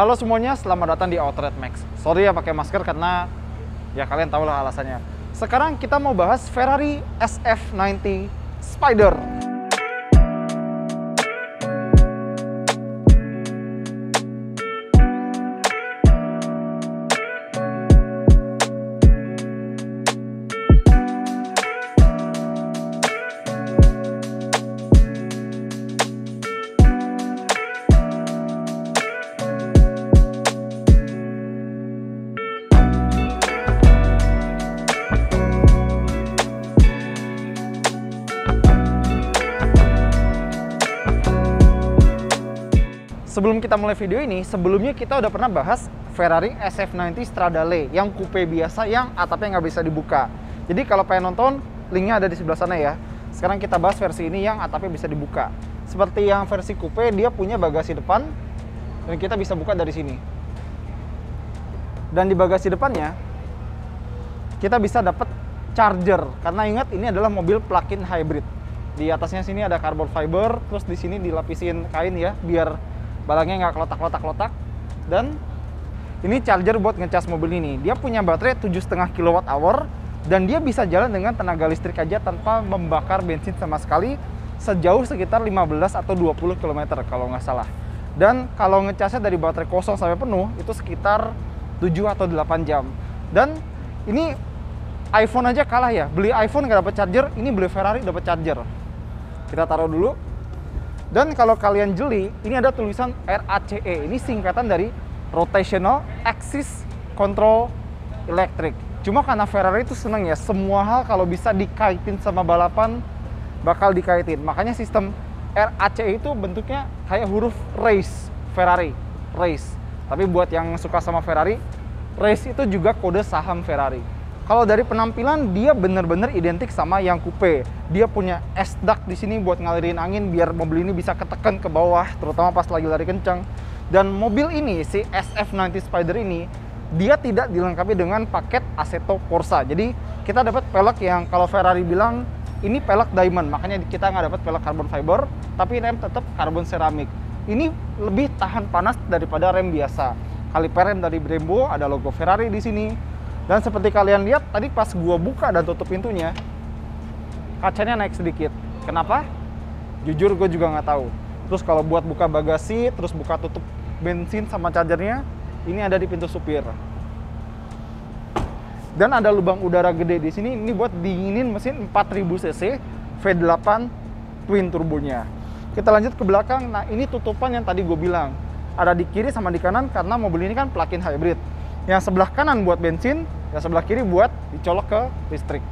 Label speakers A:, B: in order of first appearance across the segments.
A: Halo semuanya, selamat datang di Outred Max. Sorry ya pakai masker karena ya kalian tahu lah alasannya. Sekarang kita mau bahas Ferrari SF90 Spider. Sebelum kita mulai video ini, sebelumnya kita udah pernah bahas Ferrari SF90 Stradale yang coupe biasa yang atapnya nggak bisa dibuka. Jadi kalau pengen nonton, linknya ada di sebelah sana ya. Sekarang kita bahas versi ini yang atapnya bisa dibuka. Seperti yang versi coupe, dia punya bagasi depan dan kita bisa buka dari sini. Dan di bagasi depannya, kita bisa dapat charger. Karena ingat ini adalah mobil plug-in hybrid. Di atasnya sini ada carbon fiber, terus di sini dilapisin kain ya, biar barangnya nggak kelotak-kelotak. Dan ini charger buat ngecas mobil ini. Dia punya baterai 7,5 kWh dan dia bisa jalan dengan tenaga listrik aja tanpa membakar bensin sama sekali sejauh sekitar 15 atau 20 km kalau nggak salah. Dan kalau ngecasnya dari baterai kosong sampai penuh itu sekitar 7 atau 8 jam. Dan ini iPhone aja kalah ya. Beli iPhone nggak dapat charger, ini beli Ferrari dapat charger. Kita taruh dulu. Dan kalau kalian jeli, ini ada tulisan RACE. Ini singkatan dari Rotational Axis Control Electric. Cuma karena Ferrari itu seneng ya, semua hal kalau bisa dikaitin sama balapan, bakal dikaitin. Makanya sistem RACE itu bentuknya kayak huruf race, Ferrari, race. Tapi buat yang suka sama Ferrari, race itu juga kode saham Ferrari. Kalau dari penampilan dia bener-bener identik sama yang coupe. Dia punya S-duct di sini buat ngalirin angin biar mobil ini bisa ketekan ke bawah, terutama pas lagi lari kencang. Dan mobil ini, si SF90 Spider ini, dia tidak dilengkapi dengan paket Assetto Corsa. Jadi kita dapat pelek yang kalau Ferrari bilang ini pelek diamond, makanya kita nggak dapat pelek carbon fiber, tapi rem tetap karbon seramik. Ini lebih tahan panas daripada rem biasa. Kaliper rem dari Brembo, ada logo Ferrari di sini. Dan seperti kalian lihat tadi pas gua buka dan tutup pintunya, kacanya naik sedikit. Kenapa? Jujur gue juga nggak tahu. Terus kalau buat buka bagasi, terus buka tutup bensin sama chargernya, ini ada di pintu supir. Dan ada lubang udara gede di sini. Ini buat dinginin mesin 4000 cc V8 twin turbonya. Kita lanjut ke belakang. Nah ini tutupan yang tadi gue bilang. Ada di kiri sama di kanan karena mobil ini kan plug-in hybrid. Yang sebelah kanan buat bensin, yang sebelah kiri buat dicolok ke listrik.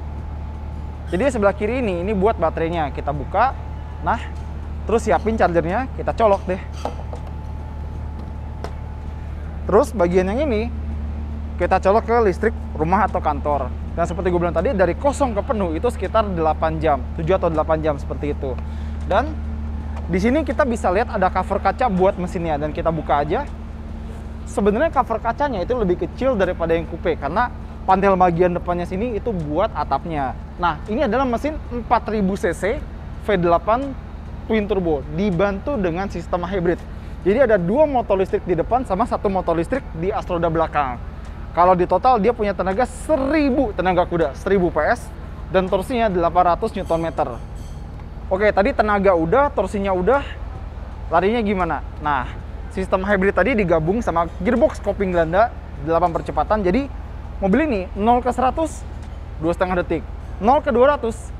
A: Jadi sebelah kiri ini buat baterainya. Kita buka, nah terus siapin chargernya, kita colok deh. Terus bagian yang ini kita colok ke listrik rumah atau kantor. Dan seperti gue bilang tadi, dari kosong ke penuh itu sekitar 8 jam, 7 atau 8 jam seperti itu. Dan di sini kita bisa lihat ada cover kaca buat mesinnya, dan kita buka aja. Sebenarnya cover kacanya itu lebih kecil daripada yang coupe karena panel bagian depannya sini itu buat atapnya. Nah, ini adalah mesin 4000 cc V8 twin turbo dibantu dengan sistem hybrid. Jadi ada 2 motor listrik di depan sama 1 motor listrik di astroda belakang. Kalau di total dia punya tenaga 1000 tenaga kuda, 1000 PS dan torsinya 800 Nm. Oke, tadi tenaga udah, torsinya udah, larinya gimana? Nah, sistem hybrid tadi digabung sama gearbox kopling ganda 8 percepatan. Jadi mobil ini 0 ke 100 2,5 detik, 0 ke 200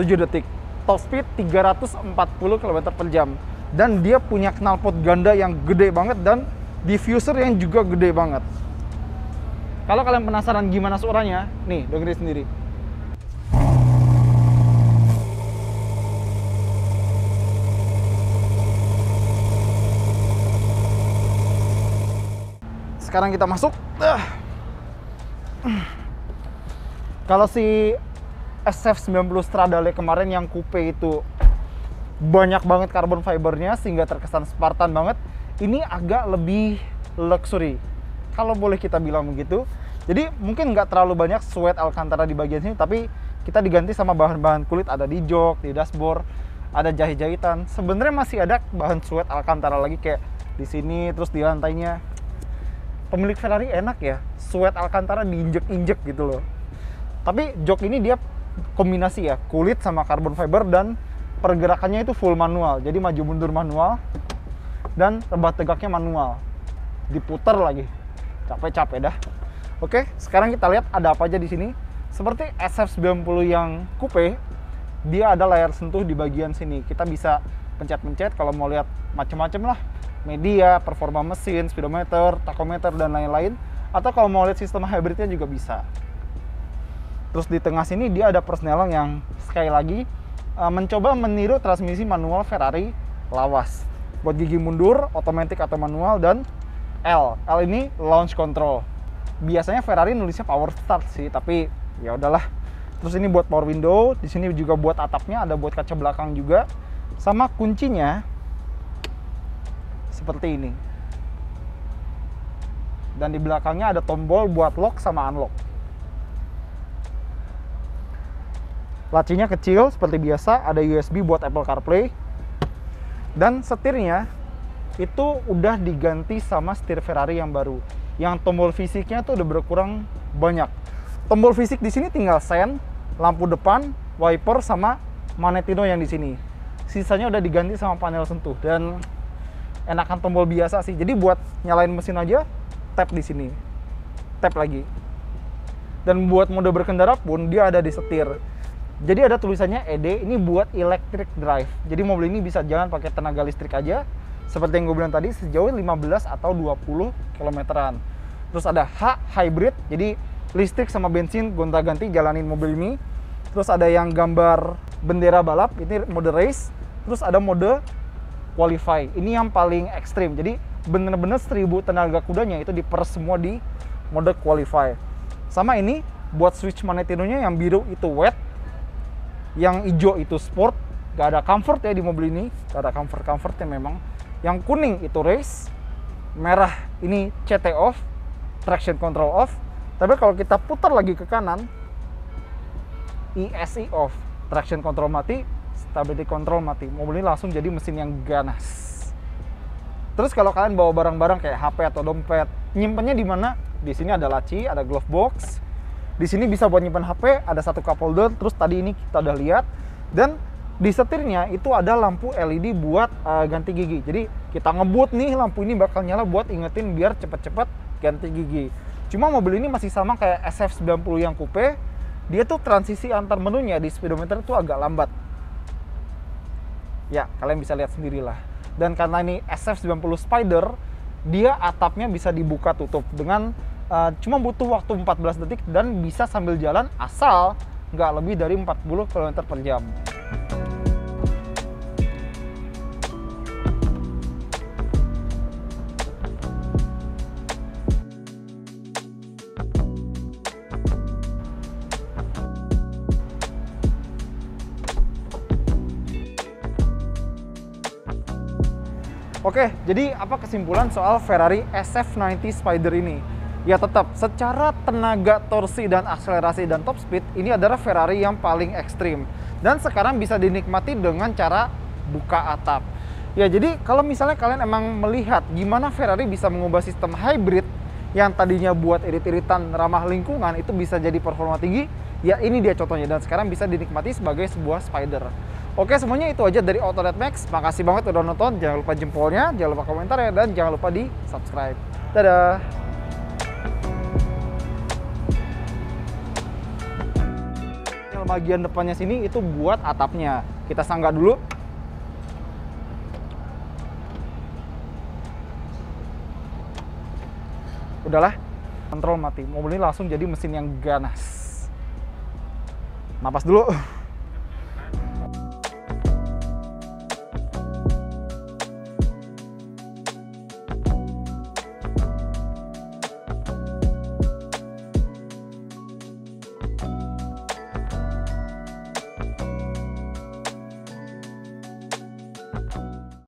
A: 7 detik, top speed 340 km per jam. Dan dia punya knalpot ganda yang gede banget dan diffuser yang juga gede banget. Kalau kalian penasaran gimana suaranya, nih dengerin sendiri. Sekarang kita masuk. Kalau si SF90 Stradale kemarin yang coupe itu banyak banget carbon fibernya sehingga terkesan Spartan banget. Ini agak lebih luxury, kalau boleh kita bilang begitu. Jadi mungkin nggak terlalu banyak suede Alcantara di bagian sini, tapi kita diganti sama bahan-bahan kulit, ada di jok, di dashboard, ada jahit-jahitan. Sebenarnya masih ada bahan suede Alcantara lagi kayak di sini, terus di lantainya. pemilik Ferrari enak ya, sweat Alcantara diinjek-injek gitu loh. Tapi jok ini dia kombinasi ya, kulit sama carbon fiber, dan pergerakannya itu full manual. Jadi maju mundur manual dan rebah tegaknya manual. Diputar lagi. Capek-capek dah. Oke, sekarang kita lihat ada apa aja di sini. Seperti SF90 yang coupe, dia ada layar sentuh di bagian sini. Kita bisa pencet-pencet kalau mau lihat macam-macam lah. Media, performa mesin, speedometer, tachometer, dan lain-lain. Atau kalau mau lihat sistem hybridnya juga bisa. Terus di tengah sini dia ada persneling yang sekali lagi mencoba meniru transmisi manual Ferrari lawas. Buat gigi mundur, otomatis atau manual, dan L. L ini launch control. Biasanya Ferrari nulisnya power start sih, tapi ya udahlah. Terus ini buat power window, di sini juga buat atapnya, ada buat kaca belakang juga. Sama kuncinya seperti ini. Dan di belakangnya ada tombol buat lock sama unlock. Lacinya kecil seperti biasa, ada USB buat Apple CarPlay. Dan setirnya itu udah diganti sama setir Ferrari yang baru. Yang tombol fisiknya tuh udah berkurang banyak. Tombol fisik di sini tinggal sen, lampu depan, wiper, sama magnetino yang di sini. Sisanya udah diganti sama panel sentuh, dan enakan tombol biasa sih. Jadi buat nyalain mesin aja, tap di sini, tap lagi. Dan buat mode berkendara pun dia ada di setir. Jadi ada tulisannya ED, ini buat electric drive. Jadi mobil ini bisa jalan pakai tenaga listrik aja, seperti yang gue bilang tadi, sejauh 15 atau 20 kilometeran. Terus ada H, hybrid, jadi listrik sama bensin gonta-ganti jalanin mobil ini. Terus ada yang gambar bendera balap, ini mode race. Terus ada mode qualify, ini yang paling ekstrim. Jadi bener-bener 1000 tenaga kudanya itu diperes semua di mode qualify. Sama ini buat switch magnetinonya, yang biru itu wet, yang hijau itu sport. Gak ada comfort ya di mobil ini, gak ada comfortnya memang. Yang kuning itu race, merah ini CT off, traction control off. Tapi kalau kita putar lagi ke kanan, ESC off, traction control mati, stability control mati. Mobil ini langsung jadi mesin yang ganas. Terus kalau kalian bawa barang-barang kayak HP atau dompet, nyimpennya di mana? Di sini ada laci, ada glove box. Di sini bisa buat nyimpen HP, ada satu cup holder. Terus tadi ini kita udah lihat. Dan di setirnya itu ada lampu LED buat ganti gigi. Jadi kita ngebut nih, lampu ini bakal nyala buat ingetin biar cepet-cepet ganti gigi. Cuma mobil ini masih sama kayak SF90 yang coupe. Dia tuh transisi antar menunya di speedometer tuh agak lambat. Ya, kalian bisa lihat sendirilah. Dan karena ini SF90 Spider, dia atapnya bisa dibuka tutup dengan cuma butuh waktu 14 detik dan bisa sambil jalan asal nggak lebih dari 40 km per jam. Oke, jadi apa kesimpulan soal Ferrari SF90 Spider ini? Ya tetap, secara tenaga, torsi, dan akselerasi, dan top speed, ini adalah Ferrari yang paling ekstrim. Dan sekarang bisa dinikmati dengan cara buka atap. Ya, jadi kalau misalnya kalian emang melihat gimana Ferrari bisa mengubah sistem hybrid yang tadinya buat irit-iritan ramah lingkungan, itu bisa jadi performa tinggi, ya ini dia contohnya. Dan sekarang bisa dinikmati sebagai sebuah Spider. Oke, semuanya itu aja dari Autolet Max. Makasih banget udah nonton. Jangan lupa jempolnya, jangan lupa komentar ya, dan jangan lupa di subscribe. Dadah! Bagian depannya sini itu buat atapnya. Kita sanggah dulu. Udahlah, kontrol mati. Mobil ini langsung jadi mesin yang ganas. Napas dulu.